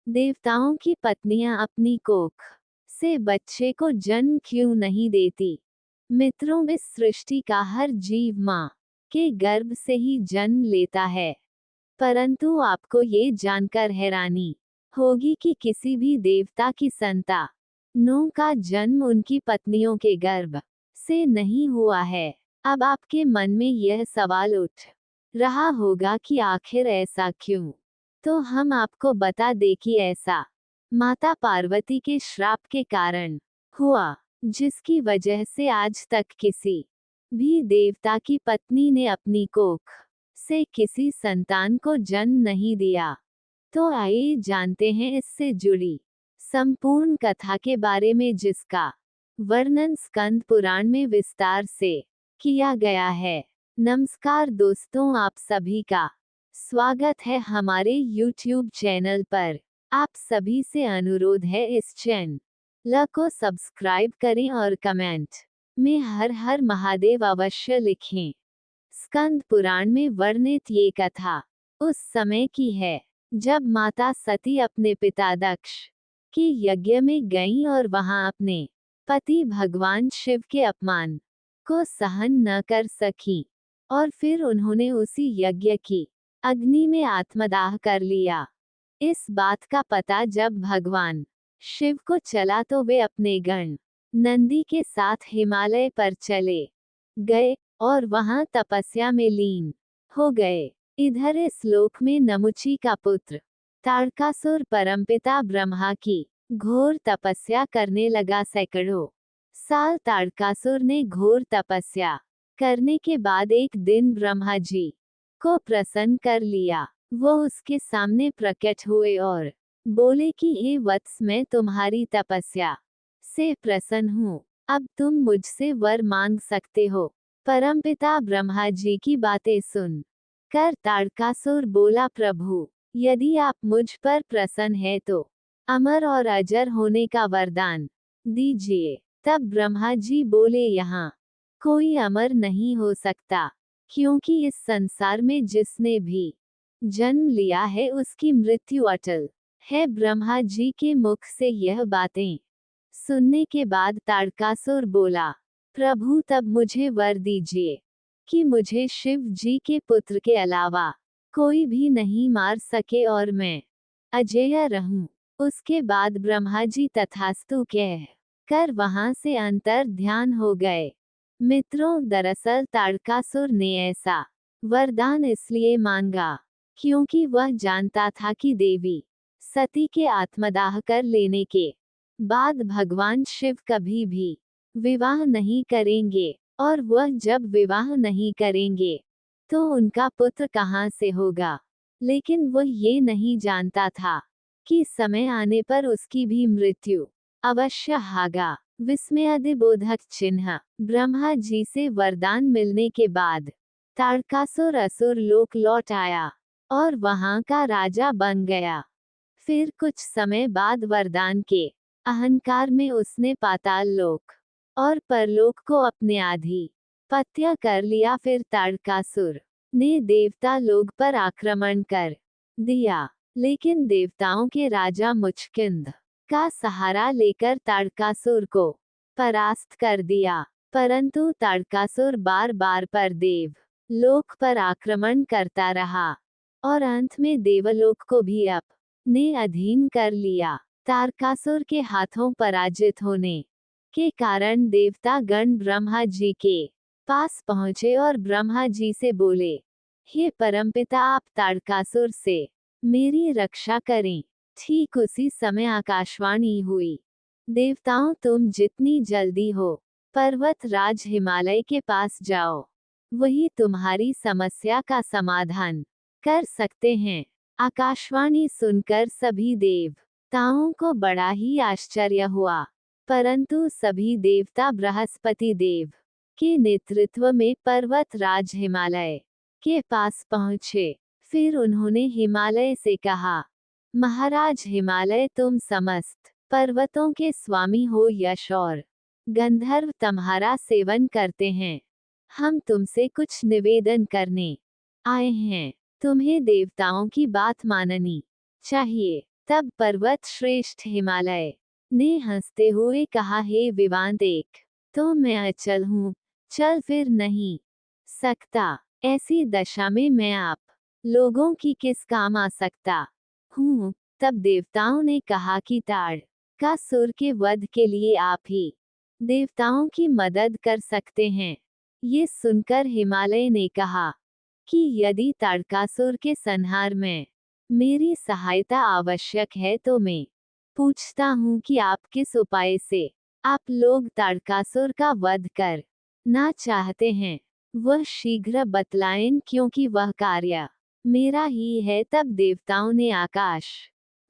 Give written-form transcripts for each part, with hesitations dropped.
देवताओं की पत्नियां अपनी कोख से बच्चे को जन्म क्यों नहीं देती? मित्रों, इस सृष्टि का हर जीव मां के गर्भ से ही जन्म लेता है। परंतु आपको ये जानकर हैरानी होगी कि किसी भी देवता की संतानों का जन्म उनकी पत्नियों के गर्भ से नहीं हुआ है। अब आपके मन में यह सवाल उठ रहा होगा कि आखिर ऐसा क्यों? तो हम आपको बता दें कि ऐसा माता पार्वती के श्राप के कारण हुआ, जिसकी वजह से आज तक किसी भी देवता की पत्नी ने अपनी कोख से किसी संतान को जन्म नहीं दिया। तो आइए जानते हैं इससे जुड़ी संपूर्ण कथा के बारे में, जिसका वर्णन स्कंद पुराण में विस्तार से किया गया है। नमस्कार दोस्तों, आप सभी का स्वागत है हमारे YouTube चैनल पर। आप सभी से अनुरोध है इस चैनल को सब्सक्राइब करें और कमेंट में हर हर महादेव अवश्य लिखें। स्कंद पुराण में वर्णित ये कथा उस समय की है जब माता सती अपने पिता दक्ष की यज्ञ में गईं और वहां अपने पति भगवान शिव के अपमान को सहन न कर सकी और फिर उन्होंने उसी यज्ञ की अग्नि में आत्मदाह कर लिया। इस बात का पता जब भगवान शिव को चला तो वे अपने गण नंदी के साथ हिमालय पर चले गए और वहां तपस्या में लीन हो गए। इधर इस लोक में नमुची का पुत्र ताड़कासुर परमपिता ब्रह्मा की घोर तपस्या करने लगा। सैकड़ों साल ताड़कासुर ने घोर तपस्या करने के बाद एक दिन ब्रह्मा जी को प्रसन्न कर लिया। वो उसके सामने प्रकट हुए और बोले कि हे वत्स, मैं तुम्हारी तपस्या से प्रसन्न हूँ। अब तुम मुझसे वर मांग सकते हो। परमपिता ब्रह्मा जी की बातें सुन कर ताड़कासुर बोला, प्रभु, यदि आप मुझ पर प्रसन्न है तो अमर और अजर होने का वरदान दीजिए। तब ब्रह्मा जी बोले, यहाँ कोई अमर नहीं हो सकता, क्योंकि इस संसार में जिसने भी जन्म लिया है उसकी मृत्यु अटल है। ब्रह्मा जी के मुख से यह बातें सुनने के बाद ताड़कासुर बोला, प्रभु, तब मुझे वर दीजिए कि मुझे शिव जी के पुत्र के अलावा कोई भी नहीं मार सके और मैं अजेय रहूं। उसके बाद ब्रह्मा जी तथास्तु कह कर वहां से अंतर ध्यान हो गए। मित्रों, दरअसल ताड़कासुर ने ऐसा वरदान इसलिए मांगा क्योंकि वह जानता था कि देवी सती के आत्मदाह कर लेने के बाद भगवान शिव कभी भी विवाह नहीं करेंगे, और वह जब विवाह नहीं करेंगे तो उनका पुत्र कहाँ से होगा। लेकिन वह ये नहीं जानता था कि समय आने पर उसकी भी मृत्यु अवश्य होगा। विस्मयादिबोधक चिन्ह। ब्रह्मा जी से वरदान मिलने के बाद ताड़कासुर असुर लोक लौट आया और वहां का राजा बन गया। फिर कुछ समय बाद वरदान के अहंकार में उसने पाताल लोक और परलोक को अपने आधिपत्य कर लिया। फिर ताड़कासुर ने देवता लोक पर आक्रमण कर दिया, लेकिन देवताओं के राजा मुचकिंद का सहारा लेकर ताड़कासुर को परास्त कर दिया। परंतु ताड़कासुर बार बार पर देव लोक पर आक्रमण करता रहा और अंत में देवलोक को भी अपने अधीन कर लिया। ताड़कासुर के हाथों पराजित होने के कारण देवता गण ब्रह्मा जी के पास पहुंचे और ब्रह्मा जी से बोले, हे परमपिता, आप ताड़कासुर से मेरी रक्षा करें। ठीक उसी समय आकाशवाणी हुई, देवताओं, तुम जितनी जल्दी हो पर्वत राज हिमालय के पास जाओ, वही तुम्हारी समस्या का समाधान कर सकते हैं। आकाशवाणी सुनकर सभी देवताओं को बड़ा ही आश्चर्य हुआ, परंतु सभी देवता बृहस्पति देव के नेतृत्व में पर्वत राज हिमालय के पास पहुंचे। फिर उन्होंने हिमालय से कहा, महाराज हिमालय, तुम समस्त पर्वतों के स्वामी हो, यश और गंधर्व तुम्हारा सेवन करते हैं। हम तुमसे कुछ निवेदन करने आए हैं। तुम्हें देवताओं की बात माननी चाहिए। तब पर्वत श्रेष्ठ हिमालय ने हंसते हुए कहा, हे विवान देख, तो मैं अचल हूँ, चल फिर नहीं सकता। ऐसी दशा में मैं आप लोगों की किस काम आ सकता हूँ। तब देवताओं ने कहा कि ताड़ का सुर के वध के लिए आप ही देवताओं की मदद कर सकते हैं। ये सुनकर हिमालय ने कहा कि यदि ताड़कासुर के संहार में मेरी सहायता आवश्यक है तो मैं पूछता हूँ कि आप किस उपाय से आप लोग ताड़कासुर का वध कर ना चाहते हैं, वह शीघ्र बतलाएं, क्योंकि वह कार्य मेरा ही है। तब देवताओं ने आकाश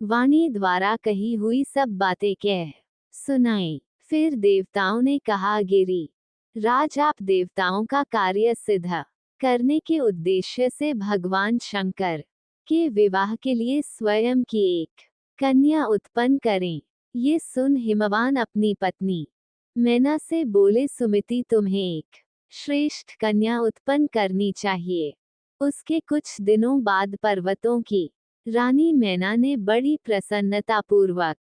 वाणी द्वारा कही हुई सब बातें कह सुनाई। फिर देवताओं ने कहा, गिरी राज, आप देवताओं का कार्य सिद्ध करने के उद्देश्य से भगवान शंकर के विवाह के लिए स्वयं की एक कन्या उत्पन्न करें। ये सुन हिमवान अपनी पत्नी मैना से बोले, सुमिति, तुम्हें एक श्रेष्ठ कन्या उत्पन्न करनी चाहिए। उसके कुछ दिनों बाद पर्वतों की रानी मैना ने बड़ी प्रसन्नतापूर्वक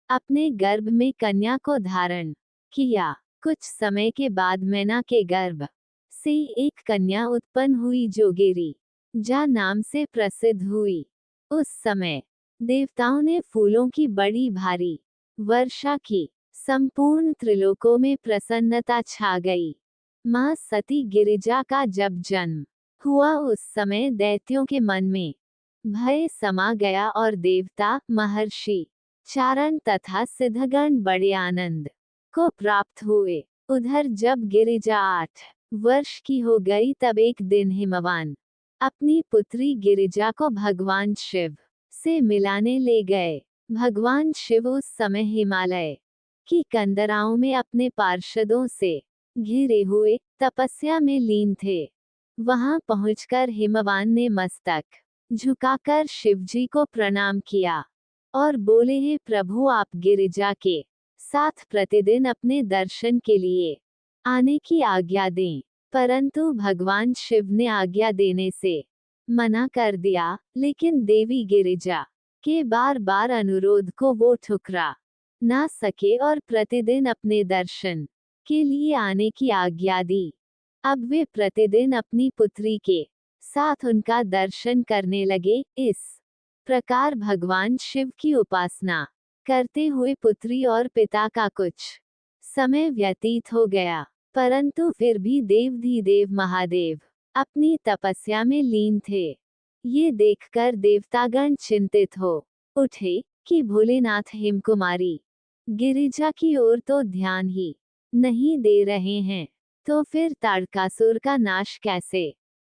अपने गर्भ में कन्या को धारण किया। कुछ समय के बाद मैना के गर्भ से एक कन्या उत्पन्न हुई जो गिरिजा नाम से प्रसिद्ध हुई। उस समय देवताओं ने फूलों की बड़ी भारी वर्षा की। संपूर्ण त्रिलोकों में प्रसन्नता छा गई। मां सती गिरिजा का जब जन्म हुआ उस समय दैत्यों के मन में भय समा गया और देवता, महर्षि, चारण तथा सिद्धगण बड़े आनंद को प्राप्त हुए। उधर जब गिरिजा 8 वर्ष की हो गई तब एक दिन हिमवान अपनी पुत्री गिरिजा को भगवान शिव से मिलाने ले गए। भगवान शिव उस समय हिमालय की कंदराओं में अपने पार्षदों से घिरे हुए तपस्या में लीन थे। वहां पहुंचकर हिमवान ने मस्तक झुकाकर शिवजी को प्रणाम किया और बोले, हे प्रभु, आप गिरिजा के साथ प्रतिदिन अपने दर्शन के लिए आने की आज्ञा दें। परंतु भगवान शिव ने आज्ञा देने से मना कर दिया, लेकिन देवी गिरिजा के बार बार अनुरोध को वो ठुकरा ना सके और प्रतिदिन अपने दर्शन के लिए आने की आज्ञा दी। अब वे प्रतिदिन अपनी पुत्री के साथ उनका दर्शन करने लगे। इस प्रकार भगवान शिव की उपासना करते हुए पुत्री और पिता का कुछ समय व्यतीत हो गया, परंतु फिर भी देवाधिदेव महादेव अपनी तपस्या में लीन थे। ये देखकर देवतागण चिंतित हो उठे कि भोलेनाथ हिमकुमारी गिरिजा की ओर तो ध्यान ही नहीं दे रहे हैं, तो फिर ताड़कासुर का नाश कैसे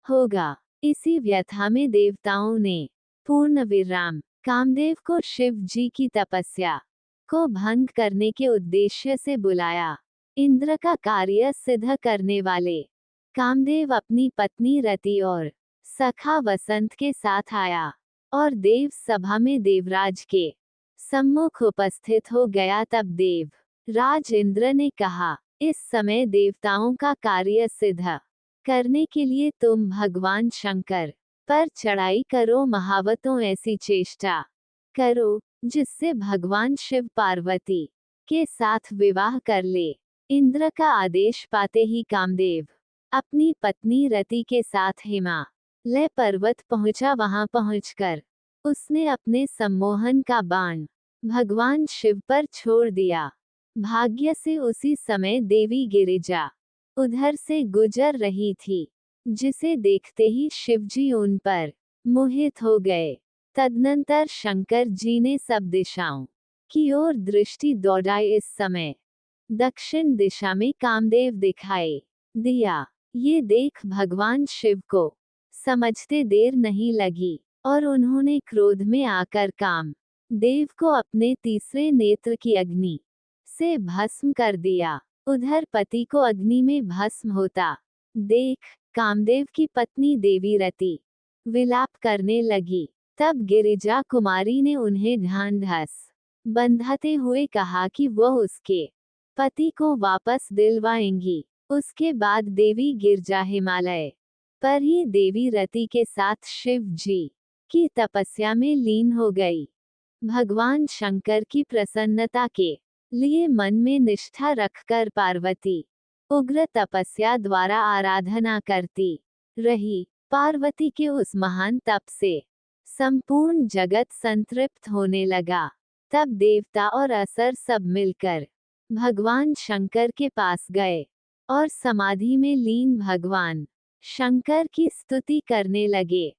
होगा। इसी व्यथा में देवताओं ने पूर्ण विराम कामदेव को शिव जी की तपस्या को भंग करने के उद्देश्य से बुलाया। इंद्र का कार्य सिद्ध करने वाले कामदेव अपनी पत्नी रति और सखा वसंत के साथ आया और देव सभा में देवराज के सम्मुख उपस्थित हो गया। तब देव राज इंद्र ने कहा, इस समय देवताओं का कार्य सिद्ध करने के लिए तुम भगवान शंकर पर चढ़ाई करो। महावतों ऐसी चेष्टा करो जिससे भगवान शिव पार्वती के साथ विवाह कर ले। इंद्र का आदेश पाते ही कामदेव अपनी पत्नी रति के साथ हिमालय पर्वत पहुंचा। वहां पहुंचकर उसने अपने सम्मोहन का बाण भगवान शिव पर छोड़ दिया। भाग्य से उसी समय देवी गिरिजा उधर से गुजर रही थी, जिसे देखते ही शिवजी उन पर मोहित हो गए। तदनंतर शंकर जी ने सब दिशाओं की ओर दृष्टि दौड़ाई। इस समय दक्षिण दिशा में कामदेव दिखाई दिया। ये देख भगवान शिव को समझते देर नहीं लगी और उन्होंने क्रोध में आकर काम देव को अपने तीसरे नेत्र की अग्नि से भस्म कर दिया। उधर पति को अग्नि में भस्म होता देख कामदेव की पत्नी देवी रति विलाप करने लगी। तब गिरिजा कुमारी ने उन्हें ढांढस बंधाते हुए कहा कि वह उसके पति को वापस दिलवाएंगी। उसके बाद देवी गिरिजा हिमालय पर ही देवी रति के साथ शिव जी की तपस्या में लीन हो गई। भगवान शंकर की प्रसन्नता के लिए मन में निष्ठा रखकर पार्वती उग्र तपस्या द्वारा आराधना करती रही। पार्वती के उस महान तप से संपूर्ण जगत संतृप्त होने लगा। तब देवता और असुर सब मिलकर भगवान शंकर के पास गए और समाधि में लीन भगवान शंकर की स्तुति करने लगे।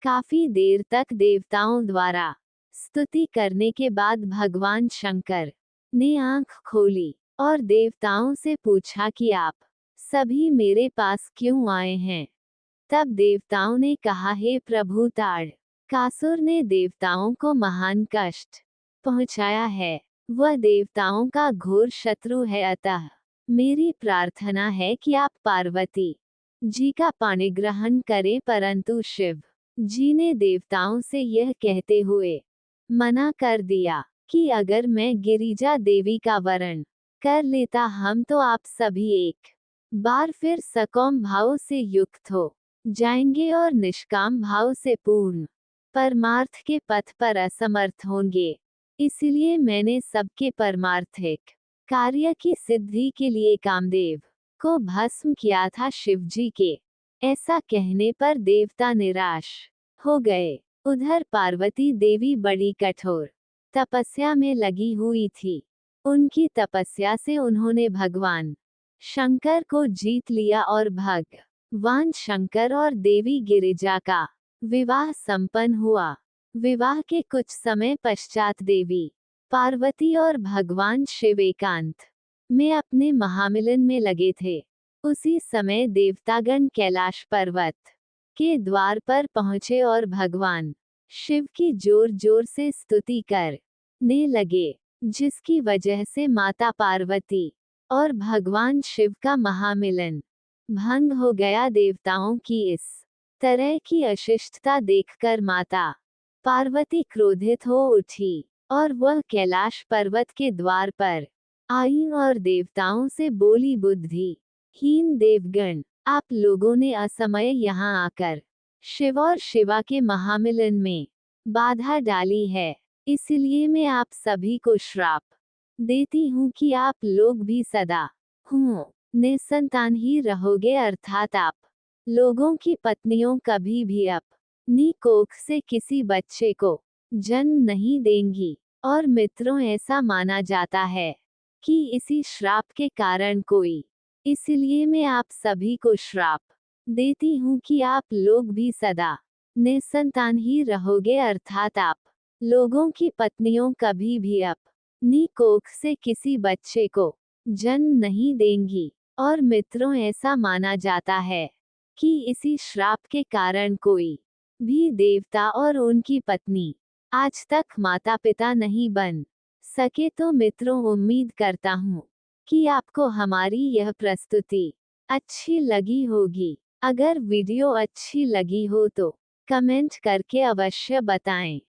काफी देर तक देवताओं द्वारा स्तुति करने के बाद भगवान शंकर ने आंख खोली और देवताओं से पूछा कि आप सभी मेरे पास क्यों आए हैं। तब देवताओं ने कहा, हे प्रभु, ताड़कासुर ने देवताओं को महान कष्ट पहुंचाया है। वह देवताओं का घोर शत्रु है, अतः मेरी प्रार्थना है कि आप पार्वती जी का पाणिग्रहण करें। परंतु शिव जी ने देवताओं से यह कहते हुए मना कर दिया कि अगर मैं गिरिजा देवी का वरण कर लेता हम तो आप सभी एक बार फिर सकौम भाव से युक्त हो जाएंगे और निष्काम भाव से पूर्ण परमार्थ के पथ पर असमर्थ होंगे। इसलिए मैंने सबके परमार्थिक कार्य की सिद्धि के लिए कामदेव को भस्म किया था। शिव जी के ऐसा कहने पर देवता निराश हो गए। उधर पार्वती देवी बड़ी कठोर तपस्या में लगी हुई थी। उनकी तपस्या से उन्होंने भगवान शंकर को जीत लिया और भगवान शंकर और देवी गिरिजा का विवाह संपन्न हुआ। विवाह के कुछ समय पश्चात देवी पार्वती और भगवान शिव एकांत में अपने महामिलन में लगे थे। उसी समय देवतागण कैलाश पर्वत के द्वार पर पहुंचे और भगवान शिव की जोर जोर से स्तुति करने लगे, जिसकी वजह से माता पार्वती और भगवान शिव का महामिलन भंग हो गया। देवताओं की इस तरह की अशिष्टता देखकर माता पार्वती क्रोधित हो उठी और वह कैलाश पर्वत के द्वार पर आई और देवताओं से बोली, बुद्धिहीन देवगण, आप लोगों ने असमय यहाँ आकर शिव और शिवा के महामिलन में बाधा डाली है। इसलिए मैं आप सभी को श्राप देती हूँ कि आप लोग भी सदा निसंतान ही रहोगे, अर्थात आप लोगों की पत्नियों कभी भी अपनी कोख से किसी बच्चे को जन्म नहीं देंगी। और मित्रों, ऐसा माना जाता है कि इसी श्राप के कारण कोई, इसलिए मैं आप सभी को श्राप देती हूँ कि आप लोग भी सदा निसंतान ही रहोगे, अर्थात आप लोगों की पत्नियों कभी भी अपनी कोख से किसी बच्चे को जन्म नहीं देंगी। और मित्रों, ऐसा माना जाता है कि इसी श्राप के कारण कोई भी देवता और उनकी पत्नी आज तक माता पिता नहीं बन सके। तो मित्रों, उम्मीद करता हूँ कि आपको हमारी यह प्रस्तुति अच्छी लगी होगी। अगर वीडियो अच्छी लगी हो तो कमेंट करके अवश्य बताएं।